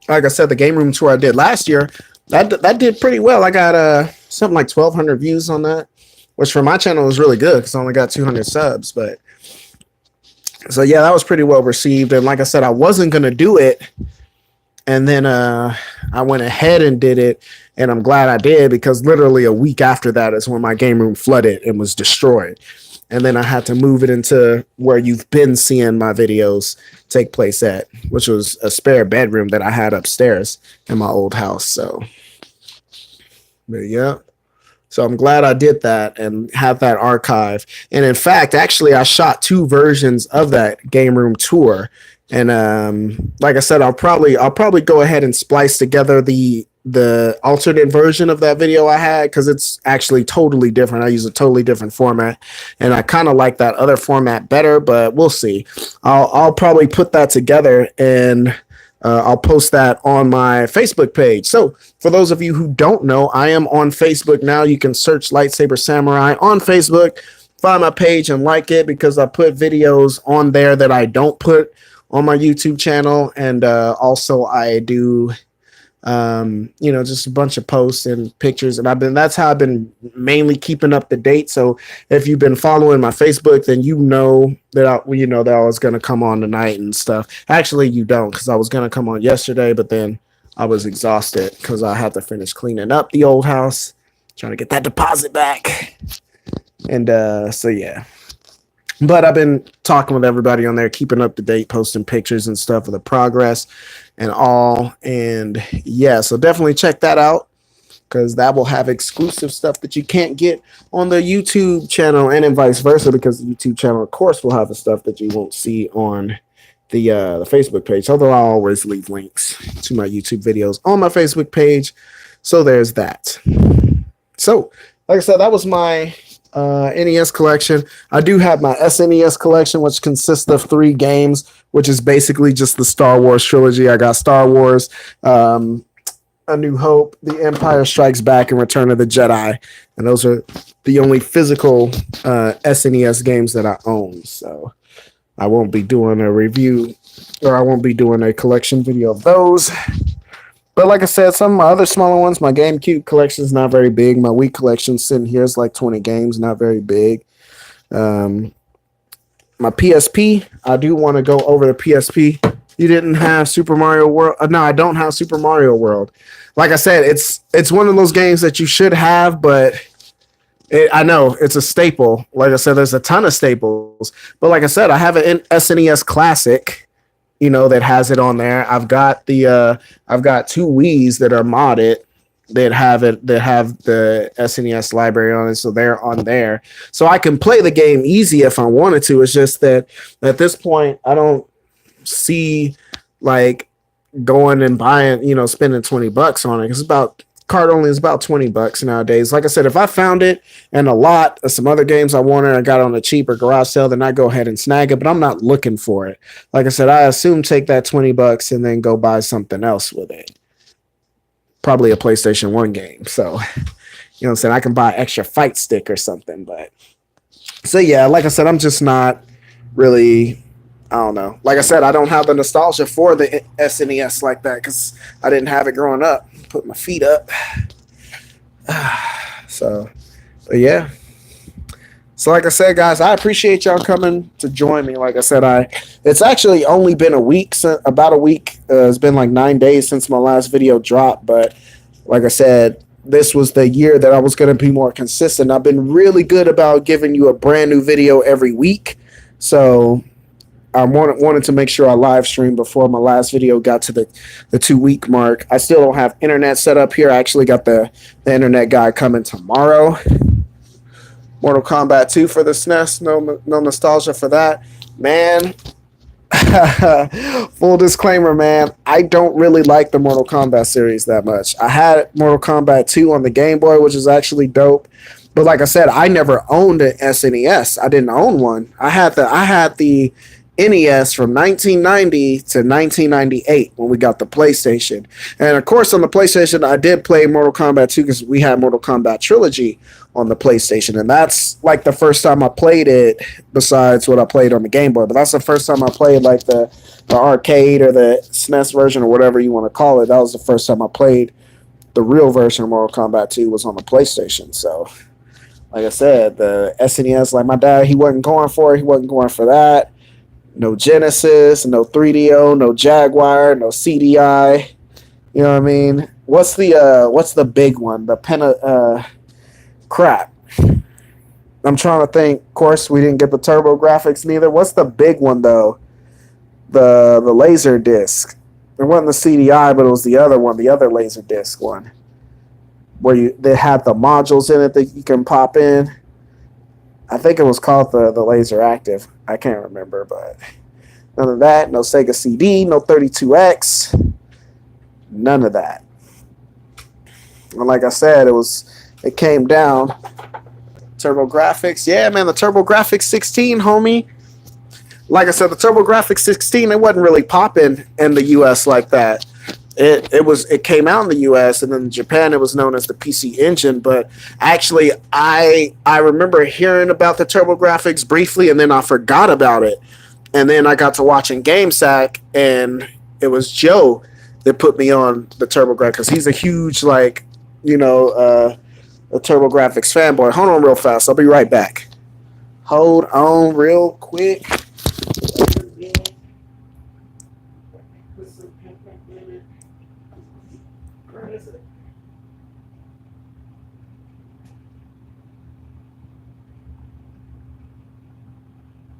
Like I said, the game room tour I did last year, that did pretty well. I got something like 1,200 views on that, which for my channel was really good because I only got 200 subs. But so yeah, that was pretty well received. And like I said, I wasn't gonna do it, and then I went ahead and did it, and I'm glad I did because literally a week after that is when my game room flooded and was destroyed. and then I had to move it into where you've been seeing my videos take place at, which was a spare bedroom that I had upstairs in my old house. So, but yeah. So I'm glad I did that and have that archive. And in fact, actually, I shot 2 versions of that game room tour. And like I said, I'll probably go ahead and splice together the alternate version of that video I had, because it's actually totally different. I use a totally different format, and I kind of like that other format better. But we'll see. I'll probably put that together and. I'll post that on my Facebook page. So for those of you who don't know, I am on Facebook now. You can search Lightsaber Samurai on Facebook, find my page and like it, because I put videos on there that I don't put on my YouTube channel. And also I do, just a bunch of posts and pictures. And that's how I've been mainly keeping up to date. So if you've been following my Facebook, then you know that I was going to come on tonight and stuff. Actually, you don't, because I was going to come on yesterday, but then I was exhausted because I had to finish cleaning up the old house, trying to get that deposit back. And so, yeah. But I've been talking with everybody on there, keeping up to date, posting pictures and stuff of the progress and all. And yeah, so definitely check that out, because that will have exclusive stuff that you can't get on the YouTube channel, and then vice versa, because the YouTube channel, of course, will have the stuff that you won't see on the Facebook page. Although I'll always leave links to my YouTube videos on my Facebook page. So there's that. So, like I said, that was my NES collection. I do have my SNES collection, which consists of 3 games, which is basically just the Star Wars trilogy. I got Star Wars, A New Hope, The Empire Strikes Back, and Return of the Jedi. And those are the only physical SNES games that I own. So I won't be doing a review, or I won't be doing a collection video of those. But like I said, some of my other smaller ones, my GameCube collection is not very big. My Wii collection sitting here is like 20 games, not very big. My PSP, I do want to go over the PSP. You didn't have Super Mario World. No, I don't have Super Mario World. Like I said, it's one of those games that you should have, but I know it's a staple. Like I said, there's a ton of staples. But like I said, I have an SNES Classic, that has it on there. I've got 2 Wiis that are modded that have the SNES library on it, so they're on there. So I can play the game easy if I wanted to. It's just that at this point, I don't see like going and buying, spending $20 on it. It's about card only is about $20 nowadays. Like I said, if I found it and a lot of some other games I wanted, I got on a cheaper garage sale, then I go ahead and snag it. But I'm not looking for it. Like I said, I assume take that $20 and then go buy something else with it. Probably a PlayStation 1 game. So, what I'm saying? I can buy extra fight stick or something. But so yeah, like I said, I'm just not really. I don't know. Like I said, I don't have the nostalgia for the SNES like that, because I didn't have it growing up. Put my feet up. So, but yeah. So like I said, guys, I appreciate y'all coming to join me. Like I said, it's actually only been a week, about a week. It's been like 9 days since my last video dropped. But like I said, this was the year that I was going to be more consistent. I've been really good about giving you a brand new video every week. So I wanted to make sure I live streamed before my last video got to the 2-week mark. I still don't have internet set up here. I actually got the internet guy coming tomorrow. Mortal Kombat 2 for the SNES. No nostalgia for that. Man, full disclaimer, man, I don't really like the Mortal Kombat series that much. I had Mortal Kombat 2 on the Game Boy, which is actually dope. But like I said, I never owned an SNES. I didn't own one. I had the NES from 1990 to 1998 when we got the PlayStation. And of course, on the PlayStation, I did play Mortal Kombat 2 because we had Mortal Kombat Trilogy on the PlayStation. And that's like the first time I played it, besides what I played on the Game Boy. But that's the first time I played like the arcade or the SNES version or whatever you want to call it. That was the first time I played the real version of Mortal Kombat 2 was on the PlayStation. So, like I said, the SNES, like my dad, he wasn't going for it. He wasn't going for that. No Genesis, no 3DO, no Jaguar, no CDI. You know what I mean? What's the big one? The crap. I'm trying to think. Of course, we didn't get the Turbo Graphics neither. What's the big one though? The laser disc. It wasn't the CDI, but it was the other one, the other laser disc one, where they had the modules in it that you can pop in. I think it was called the Laser Active. I can't remember, but none of that. No Sega CD, no 32X, none of that. And like I said, it came down. Turbo Graphics, yeah, man, the Turbo Graphics 16, homie. Like I said, the Turbo Graphics 16, it wasn't really popping in the U.S. like that. It came out in the U.S. and then in Japan it was known as the PC Engine. But actually, I remember hearing about the Turbo Graphics briefly, and then I forgot about it. And then I got to watching GameSack, and it was Joe that put me on the Turbo Graphics because he's a huge a Turbo Graphics fanboy. Hold on real fast. I'll be right back. Hold on real quick.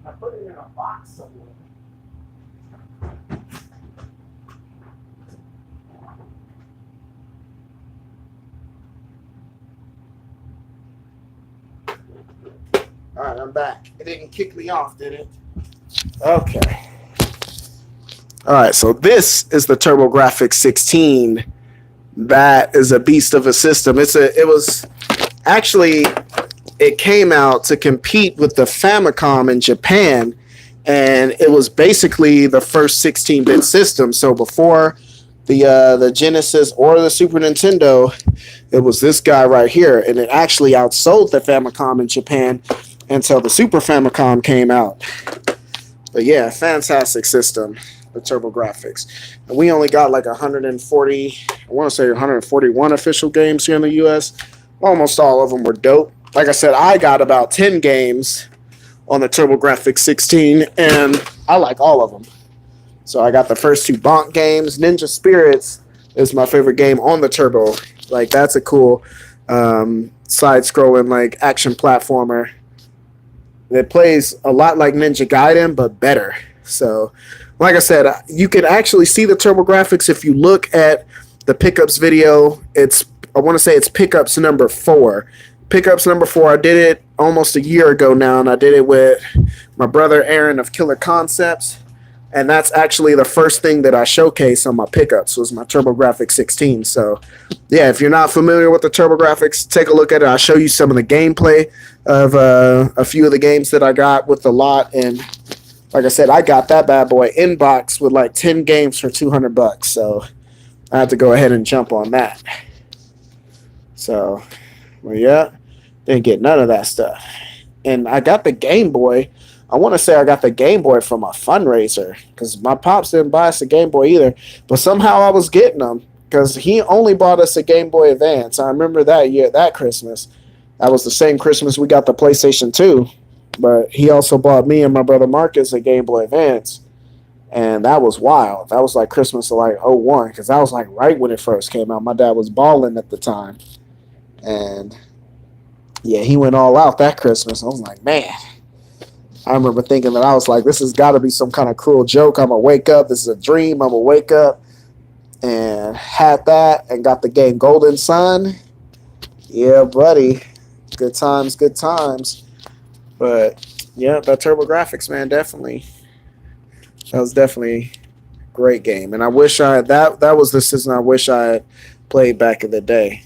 I put it in a box somewhere. All right, I'm back. It didn't kick me off, did it? Okay. All right, so this is the TurboGrafx 16. That is a beast of a system. It came out to compete with the Famicom in Japan, and it was basically the first 16-bit system. So before the Genesis or the Super Nintendo, it was this guy right here, and it actually outsold the Famicom in Japan until the Super Famicom came out. But yeah, fantastic system, the TurboGrafx. And we only got like 141 official games here in the US. Almost all of them were dope. Like I said, I got about 10 games on the TurboGrafx 16, and I like all of them. So I got the first two Bonk games. Ninja Spirits is my favorite game on the Turbo. Like, that's a cool side-scrolling like action platformer. It plays a lot like Ninja Gaiden, but better. So, like I said, you can actually see the TurboGrafx if you look at the pickups video. I want to say it's pickups number 4. Pickups number 4. I did it almost a year ago now, and I did it with my brother Aaron of Killer Concepts. And that's actually the first thing that I showcased on my pickups was my TurboGrafx 16. So, yeah, if you're not familiar with the TurboGrafx, take a look at it. I'll show you some of the gameplay of a few of the games that I got with the lot. And like I said, I got that bad boy in box with like 10 games for $200. So I had to go ahead and jump on that. So, well, yeah, didn't get none of that stuff. And I got the Game Boy. I want to say I got the Game Boy from a fundraiser because my pops didn't buy us a Game Boy either. But somehow I was getting them because he only bought us a Game Boy Advance. I remember that year, that Christmas. That was the same Christmas we got the PlayStation 2. But he also bought me and my brother Marcus a Game Boy Advance. And that was wild. That was like Christmas of like 01 because that was like right when it first came out. My dad was balling at the time. And yeah, he went all out that Christmas. I was like, man. I remember thinking that I was like, this has got to be some kind of cruel joke. I'm going to wake up. This is a dream. I'm going to wake up. And had that and got the game Golden Sun. Yeah, buddy. Good times, good times. But, yeah, that TurboGrafx, man, definitely. That was definitely a great game. And I wish that was the system I wish I had played back in the day.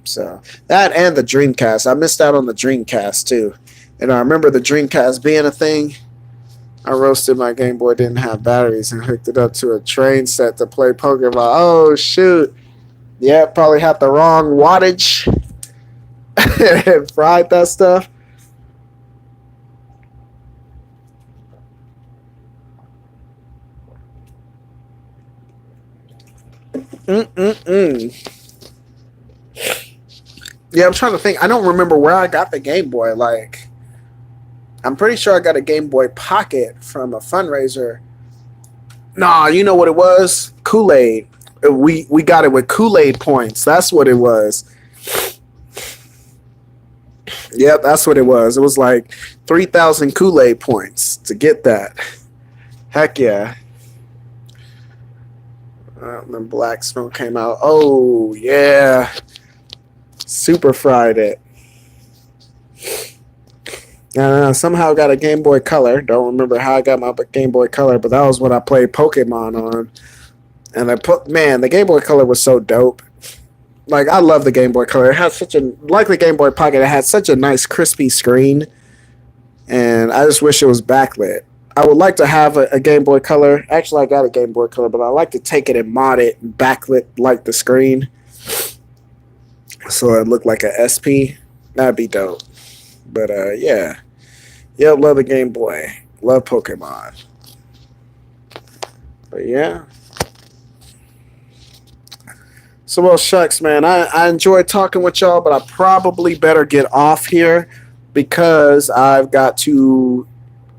So, that and the Dreamcast. I missed out on the Dreamcast, too. And I remember the Dreamcast being a thing. I roasted my Game Boy, didn't have batteries, and hooked it up to a train set to play Pokemon. Oh, shoot. Yeah, probably had the wrong wattage and fried that stuff. Yeah, I'm trying to think. I don't remember where I got the Game Boy. Like, I'm pretty sure I got a Game Boy Pocket from a fundraiser. Nah, you know what it was? Kool-Aid. We got it with Kool-Aid points. That's what it was. Yep, that's what it was. It was like 3,000 Kool-Aid points to get that. Heck yeah. Then Black Smoke came out. Oh, yeah. Super fried it. Somehow got a Game Boy Color. Don't remember how I got my Game Boy Color, but that was what I played Pokemon on. And the Game Boy Color was so dope. Like, I love the Game Boy Color. It had like the Game Boy Pocket, it had such a nice crispy screen. And I just wish it was backlit. I would like to have a Game Boy Color. Actually, I got a Game Boy Color, but I like to take it and mod it and backlit like the screen. So it looked like a SP. That'd be dope. But yeah. Yep, love the Game Boy. Love Pokemon. But yeah. So, well, shucks, man. I enjoyed talking with y'all, but I probably better get off here because I've got to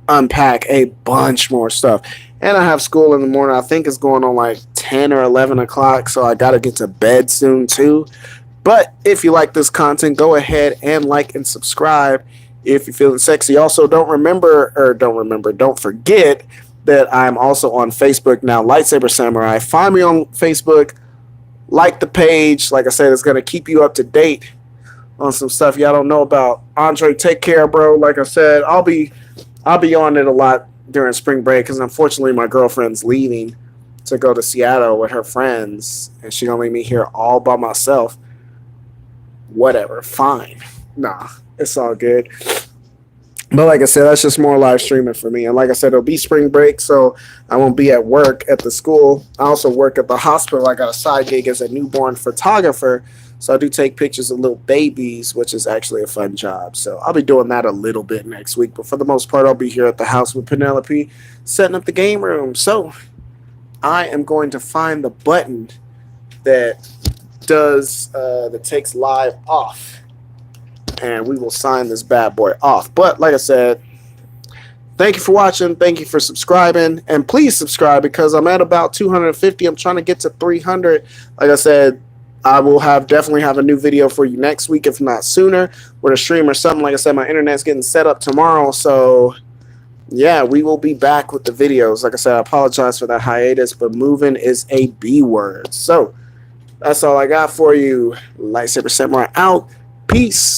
unpack a bunch more stuff. And I have school in the morning. I think it's going on like 10 or 11 o'clock, so I got to get to bed soon, too. But if you like this content, go ahead and like and subscribe if you're feeling sexy. Also, don't forget that I'm also on Facebook now, Lightsaber Samurai. Find me on Facebook. Like the page. Like I said, it's going to keep you up to date on some stuff y'all don't know about. Andre, take care, bro. Like I said, I'll be on it a lot during spring break because unfortunately my girlfriend's leaving to go to Seattle with her friends, and she gonna leave me here all by myself. Whatever, fine. Nah, it's all good. But like I said, that's just more live streaming for me. And like I said, it'll be spring break, so I won't be at work at the school. I also work at the hospital. I got a side gig as a newborn photographer. So I do take pictures of little babies, which is actually a fun job. So I'll be doing that a little bit next week. But for the most part, I'll be here at the house with Penelope, setting up the game room. So I am going to find the button that takes live off. And we will sign this bad boy off. But like I said, thank you for watching. Thank you for subscribing. And please subscribe because I'm at about 250. I'm trying to get to 300. Like I said, I will definitely have a new video for you next week, if not sooner, with a stream or something. Like I said, my internet's getting set up tomorrow. So, yeah, we will be back with the videos. Like I said, I apologize for that hiatus, but moving is a B word. So, that's all I got for you. Lightsaber Samurai out. Peace.